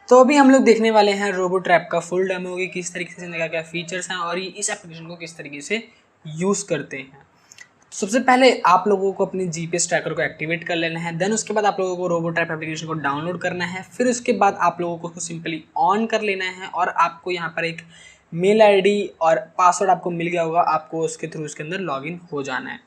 तो अभी हम लोग देखने वाले हैं रोबो ट्रैप का फुल डेमो कि किस तरीके से क्या क्या फीचर्स हैं और ये इस एप्लीकेशन को किस तरीके से यूज़ करते हैं। तो सबसे पहले आप लोगों को अपनी जीपीएस ट्रैकर को एक्टिवेट कर लेना है, देन उसके बाद आप लोगों को रोबो ट्रैप एप्लीकेशन को डाउनलोड करना है। फिर उसके बाद आप लोगों को उसको सिंपली ऑन कर लेना है और आपको यहाँ पर एक मेल आईडी और पासवर्ड आपको मिल गया होगा, आपको उसके थ्रू उसके अंदर लॉगिन हो जाना है।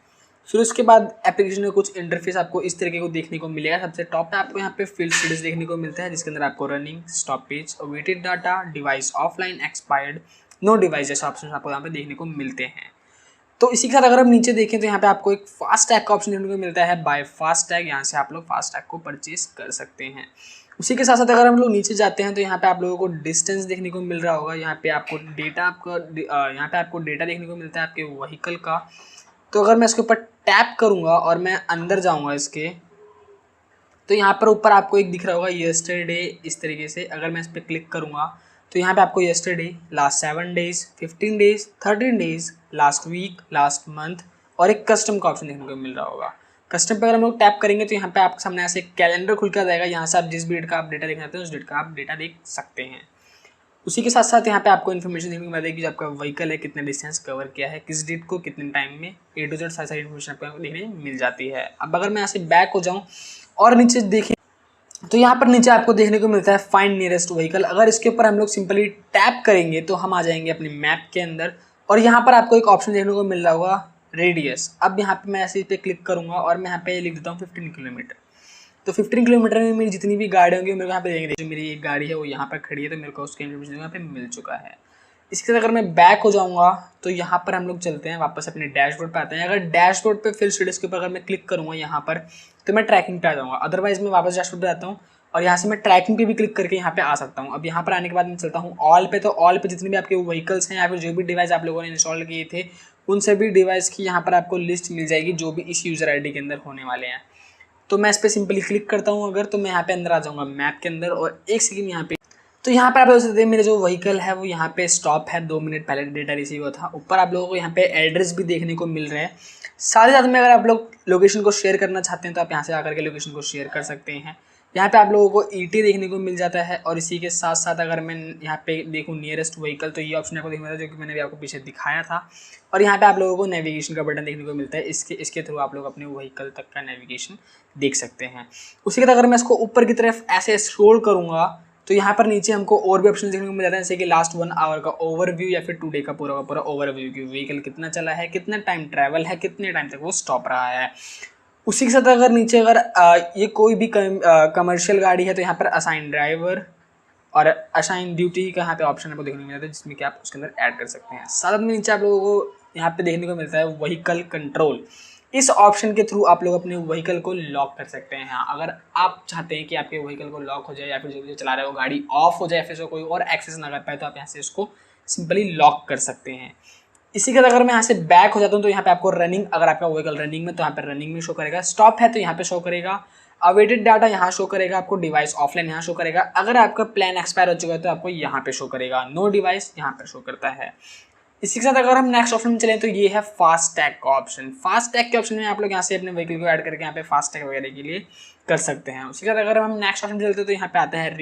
फिर उसके बाद एप्लीकेशन में कुछ इंटरफेस आपको इस तरीके को देखने को मिलेगा। सबसे टॉप पे आपको यहाँ पे फील्ड स्टेटस देखने को मिलता है, जिसके अंदर आपको running, stop page, awaited data, device offline, expired, no device जैसे ऑप्शन आपको यहाँ पे देखने को मिलते हैं। तो इसी के साथ अगर हम नीचे देखें तो यहाँ पे आपको एक फास्ट टैग का ऑप्शन देखने को मिलता है, बाय फास्ट टैग। यहाँ से आप लोग फास्ट टैग को परचेज कर सकते हैं। उसी के साथ साथ अगर हम लोग नीचे जाते हैं तो यहाँ पे आप लोगों को डिस्टेंस देखने को मिल रहा होगा। यहाँ पे आपको डेटा यहाँ पे आपको डेटा देखने को मिलता है आपके व्हीकल का। तो अगर मैं इसके ऊपर टैप करूँगा और मैं अंदर जाऊँगा इसके, तो यहाँ पर ऊपर आपको एक दिख रहा होगा यस्टरडे, इस तरीके से अगर मैं इस पर क्लिक करूँगा तो यहाँ पे आपको yesterday, last 7 days, 15 days, 13 days, last week, last month और एक कस्टम का ऑप्शन देखने को मिल रहा होगा। कस्टम पे अगर हम लोग टैप करेंगे तो यहाँ पे आपके सामने ऐसे एक कैलेंडर खुल कर जाएगा। यहाँ से आप जिस भी डेट का आप डेटा देखना चाहते हैं उस डेट का आप डेटा देख सकते हैं। उसी के साथ साथ यहाँ पे आपको इन्फॉर्मेशन देखने को मिलेगी जो आपका व्हीकल है कितने डिस्टेंस कवर किया है, किस डेट को, कितने टाइम में, ए टू जेड सारी इन्फॉर्मेशन आपको देखने मिल जाती है। अब अगर मैं यहाँ से बैक हो जाऊँ और नीचे देखें तो यहाँ पर नीचे आपको देखने को मिलता है फाइंड नियरेस्ट व्हीकल। अगर इसके ऊपर हम लोग सिंपली टैप करेंगे तो हम आ जाएंगे अपने मैप के अंदर और यहाँ पर आपको एक ऑप्शन देखने को मिल रहा होगा रेडियस। अब यहाँ पे मैं ऐसे पे क्लिक करूँगा और मैं यहाँ पे लिख देता हूँ 15 किलोमीटर। तो 15 किलोमीटर में मेरी जितनी भी गाड़ियाँ होंगी मेरे को यहाँ पे देंगे। जो मेरी एक गाड़ी है वो यहाँ पर खड़ी है तो मेरे को उसकी इन्फॉर्मेशन यहाँ पे मिल चुका है। इसके साथ अगर मैं बैक हो जाऊँगा तो यहाँ पर हम लोग चलते हैं वापस अपने डैशबोर्ड पे आते हैं। अगर डैशबोर्ड पे फिल स्टेटस के ऊपर अगर मैं क्लिक करूँगा यहाँ पर तो मैं ट्रैकिंग पे आ जाऊँगा। अदरवाइज मैं वापस डैशबोर्ड पे आता हूँ और यहाँ से मैं ट्रैकिंग पे भी क्लिक करके यहाँ पे आ सकता हूँ। अब यहाँ पर आने के बाद मैं चलता हूँ ऑल पे, तो ऑल पे जितने भी आपके व्हीकल्स हैं या फिर जो भी डिवाइस आप लोगों ने इंस्टॉल किए थे उन सभी डिवाइस की यहाँ पर आपको लिस्ट मिल जाएगी जो भी इस यूज़र आईडी के अंदर होने वाले हैं। तो मैं इस पर सिंपली क्लिक करता हूँ अगर, तो मैं यहाँ पे अंदर आ जाऊँगा मैप के अंदर और एक सेकंड यहाँ पे, तो यहाँ पर आप लोग सकते हैं मेरा जो व्हीकल है वो यहाँ पे स्टॉप है, 2 मिनट पहले डेटा रिसीव हुआ था। ऊपर आप लोगों को यहाँ पे एड्रेस भी देखने को मिल रहे हैं। साथ ही साथ में अगर आप लोग लोकेशन को शेयर करना चाहते हैं तो आप यहाँ से आकर के लोकेशन को शेयर कर सकते हैं। यहाँ पे आप लोगों को ईटी देखने को मिल जाता है और इसी के साथ साथ अगर मैं यहाँ पे देखूँ नियरेस्ट व्हीकल तो ये ऑप्शन आपको देखने मिलता है जो कि मैंने भी आपको पीछे दिखाया था। और यहाँ पे आप लोगों को नेविगेशन का बटन देखने को मिलता है। इसके थ्रू आप लोग अपने व्हीकल तक का नेविगेशन देख सकते हैं। उसी के साथ अगर मैं इसको ऊपर की तरफ ऐसे स्क्रॉल करूँगा तो यहाँ पर नीचे हमको और भी ऑप्शन देखने को मिल जाता है, जैसे कि लास्ट 1 आवर का ओवरव्यू या फिर 2 डे का पूरा ओवरव्यू कि व्हीकल कितना चला है, कितना टाइम ट्रैवल है, कितने टाइम तक वो स्टॉप रहा है। उसी के साथ अगर नीचे अगर ये कोई भी कमर्शियल गाड़ी है तो यहाँ पर असाइन ड्राइवर और असाइन ड्यूटी का यहाँ पे ऑप्शन आपको देखने को मिलता है जिसमें कि आप उसके अंदर ऐड कर सकते हैं। साथ में नीचे आप लोगों को यहाँ पे देखने को मिलता है व्हीकल कंट्रोल। इस ऑप्शन के थ्रू आप लोग अपने व्हीकल को लॉक कर सकते हैं। अगर आप चाहते हैं कि आपके व्हीकल को लॉक हो जाए या फिर जो चला रहे हो गाड़ी ऑफ हो जाए, फिर कोई और एक्सेस ना कर पाए, तो आप यहाँ से इसको सिंपली लॉक कर सकते हैं। इसी के साथ अगर मैं यहाँ से बैक हो जाता हूँ तो यहाँ पे आपको रनिंग, अगर आपका व्हीकल रनिंग में तो यहाँ पे रनिंग में शो करेगा, स्टॉप है तो यहाँ पे शो करेगा, अवेटेड डाटा यहाँ शो करेगा, आपको डिवाइस ऑफलाइन यहाँ शो करेगा, अगर आपका प्लान एक्सपायर हो चुका है तो आपको यहाँ पे शो करेगा, नो डिवाइस यहाँ पे शो करता है। इसी के साथ अगर हम नेक्स्ट ऑप्शन में चलें तो ये है फास्ट टैग का ऑप्शन। फास्ट टैग के ऑप्शन में आप लोग यहाँ से अपने व्हीकल को ऐड करके यहाँ पे फास्ट टैग वगैरह के लिए कर सकते हैं। उसके बाद अगर हम नेक्स्ट ऑप्शन में चलते हैं तो यहाँ पे आता है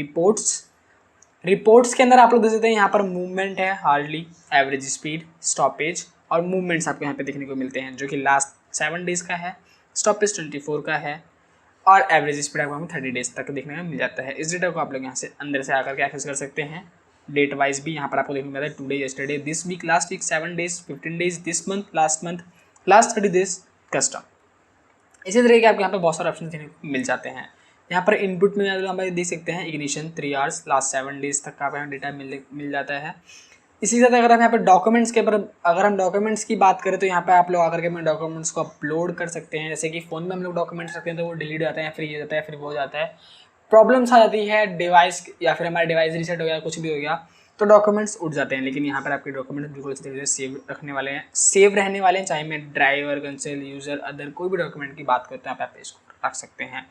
रिपोर्ट्स के अंदर आप लोग देख सकते हैं यहाँ पर मूवमेंट है, हार्डली, एवरेज स्पीड, स्टॉपेज और मूवमेंट्स आपको यहाँ पे देखने को मिलते हैं जो कि लास्ट 7 डेज का है, स्टॉपेज 24 का है और एवरेज स्पीड आपको हमें 30 डेज तक देखने को मिल जाता है। इस डेटा को आप लोग यहाँ से अंदर से आकर के एक्सेस कर सकते हैं। डेट वाइज भी यहाँ पर आपको देखने को मिलता है, today, yesterday, this week, last week, 7 days, 15 days, this month, last 30 days, custom. इसी तरह के आपको यहाँ पे बहुत सारे ऑप्शन देखने को मिल जाते हैं। यहाँ पर इनपुट में हम देख सकते हैं इग्निशन 3 आवर्स, लास्ट 7 डेज तक का आपको डेटा मिल जाता है। इसी के साथ अगर हम यहाँ पे डॉक्यूमेंट्स के ऊपर अगर हम डॉक्यूमेंट्स की बात करें तो यहाँ पे आप लोग आकर के अपने डॉक्यूमेंट्स को अपलोड कर सकते हैं। जैसे कि फ़ोन में हम लोग डॉक्यूमेंट्स रखते हैं तो वो डिलीट हो जाता है, फ्री हो जाता है, फिर वो हो जाता है, प्रॉब्लम्स आ जाती है डिवाइस या फिर हमारा डिवाइस रीसेट हो गया, कुछ भी हो गया तो डॉक्यूमेंट्स उठ जाते हैं। लेकिन यहाँ पर आपके डॉक्यूमेंट्स बिल्कुल इस तरीके से सेव रहने वाले हैं, चाहे मैं ड्राइवर, कंसोल, यूज़र, अदर कोई भी डॉक्यूमेंट की बात करते हैं आप इसको रख सकते हैं।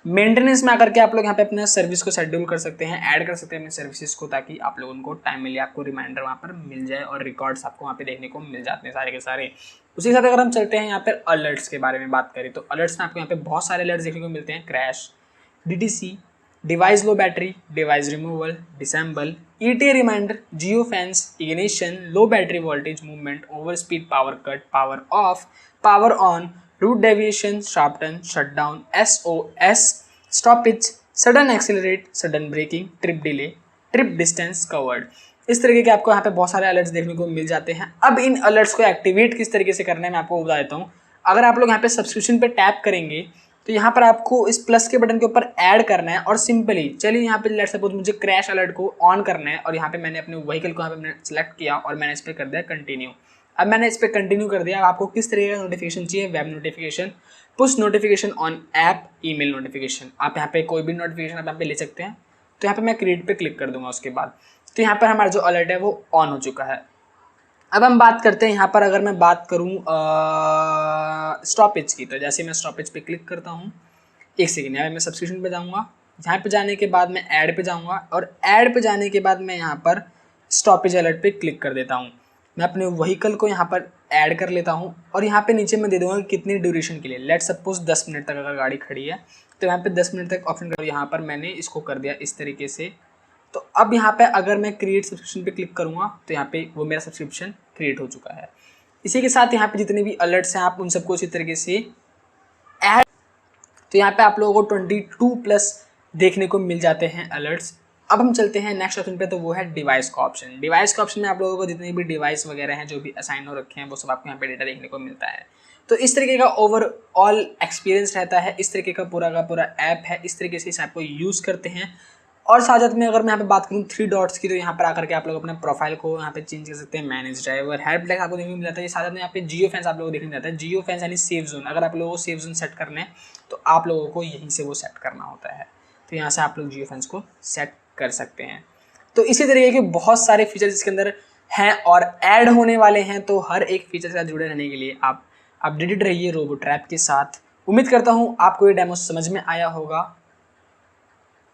मेंटेनेंस में आकर के आप लोग यहाँ पे अपने सर्विस को शेड्यूल कर सकते हैं, ऐड कर सकते हैं अपने सर्विसेज को, ताकि आप लोगों को टाइम मिले, आपको रिमाइंडर वहाँ पर मिल जाए और रिकॉर्ड्स आपको वहाँ पे देखने को मिल जाते हैं सारे के सारे। उसी के साथ अगर हम चलते हैं यहाँ पर अलर्ट्स के बारे में बात करें तो अलर्ट्स में आपको यहाँ पे बहुत सारे अलर्ट्स देखने को मिलते हैं, crash, DTC, device low battery, device removal, disable, ETA reminder, geofence, ignition, low battery voltage movement, over speed power cut, power off, power on, route deviation, sharp turn, shutdown, SOS, stoppage, sudden accelerate, sudden braking, trip delay, trip distance covered. इस तरीके के आपको यहाँ पे बहुत सारे alerts देखने को मिल जाते हैं। अब इन अलर्ट्स को एक्टिवेट किस तरीके से करना है मैं आपको बता देता हूँ। अगर आप लोग यहाँ पे सब्सक्रिप्शन पे टैप करेंगे तो यहाँ पर आपको इस प्लस के बटन के ऊपर ऐड करना है और सिंपली चलिए यहाँ पे लेट्स सपोज मुझे क्रैश अलर्ट को ऑन करना है और यहाँ पे मैंने अपने व्हीकल को यहाँ पे मैंने सेलेक्ट किया और मैंने इस पर कर दिया कंटिन्यू। अब मैंने इस पर कंटिन्यू कर दिया। आपको किस तरीके का नोटिफिकेशन चाहिए? Web notification, push notification on app, email notification. आप यहाँ पे कोई भी नोटिफिकेशन आप यहाँ पे ले सकते हैं। तो यहाँ पे मैं क्रिएट पे क्लिक कर दूंगा उसके बाद। तो यहाँ पर हमारा जो अलर्ट है वो ऑन हो चुका है। अब हम बात करते हैं यहाँ पर, अगर मैं बात करूँ स्टॉपेज की, तो जैसे मैं स्टॉपेज पे क्लिक करता हूँ, एक सेकेंड, यहाँ मैं सब्सक्रिप्शन पे जाऊँगा। यहाँ पे जाने के बाद मैं ऐड पे जाऊँगा और ऐड पे जाने के बाद मैं यहाँ पर स्टॉपेज अलर्ट पे क्लिक कर देता हूँ। मैं अपने व्हीकल को यहाँ पर ऐड कर लेता हूँ और यहाँ पे नीचे मैं दे दूँगा कि कितनी ड्यूरेशन के लिए। लेट सपोज 10 मिनट तक अगर गाड़ी खड़ी है तो यहाँ पे 10 मिनट तक ऑप्शन कर, यहाँ पर मैंने इसको कर दिया इस तरीके से। तो अब यहाँ पे अगर मैं क्रिएट सब्सक्रिप्शन पे क्लिक करूँगा तो यहाँ पे वो मेरा सब्सक्रिप्शन क्रिएट हो चुका है। इसी के साथ यहाँ पे जितने भी अलर्ट्स हैं आप उन सबको इसी तरीके से ऐड, तो यहाँ पे आप लोगों को 22+ देखने को मिल जाते हैं अलर्ट्स। अब हम चलते हैं नेक्स्ट ऑप्शन पे, तो वो है डिवाइस का ऑप्शन। डिवाइस का ऑप्शन में आप लोगों को जितने भी डिवाइस वगैरह हैं जो भी असाइन हो रखे हैं वो सब आपको यहाँ पे डेटा देखने को मिलता है। तो इस तरीके का ओवरऑल एक्सपीरियंस रहता है, इस तरीके का पूरा ऐप है, इस तरीके से इस ऐप को यूज़ करते हैं। और साथ में अगर मैं यहाँ पे बात करूँ 3 डॉट्स की, तो यहाँ पर आकर के आप लोग अपने प्रोफाइल को यहाँ पे चेंज कर सकते हैं। मैनेज ड्राइवर, हेल्प डेस्क आपको देखने को मिल जाता है। साथ में यहाँ पे जियो फैंस आप लोगों को देखने को मिलता है। जियो फैंस यानी सेफ जोन, अगर आप लोगों को सेफ जोन सेट करना है तो आप लोगों को यहीं से वो सेट करना होता है। तो यहाँ से आप लोग जियो फैंस को सेट कर सकते हैं। तो इसी तरीके के बहुत सारे फीचर्स इसके अंदर हैं और ऐड होने वाले हैं। तो हर एक फीचर से जुड़े रहने के लिए आप अपडेटेड रहिए रोबोट्रैप के साथ। उम्मीद करता हूँ आपको ये डेमो समझ में आया होगा।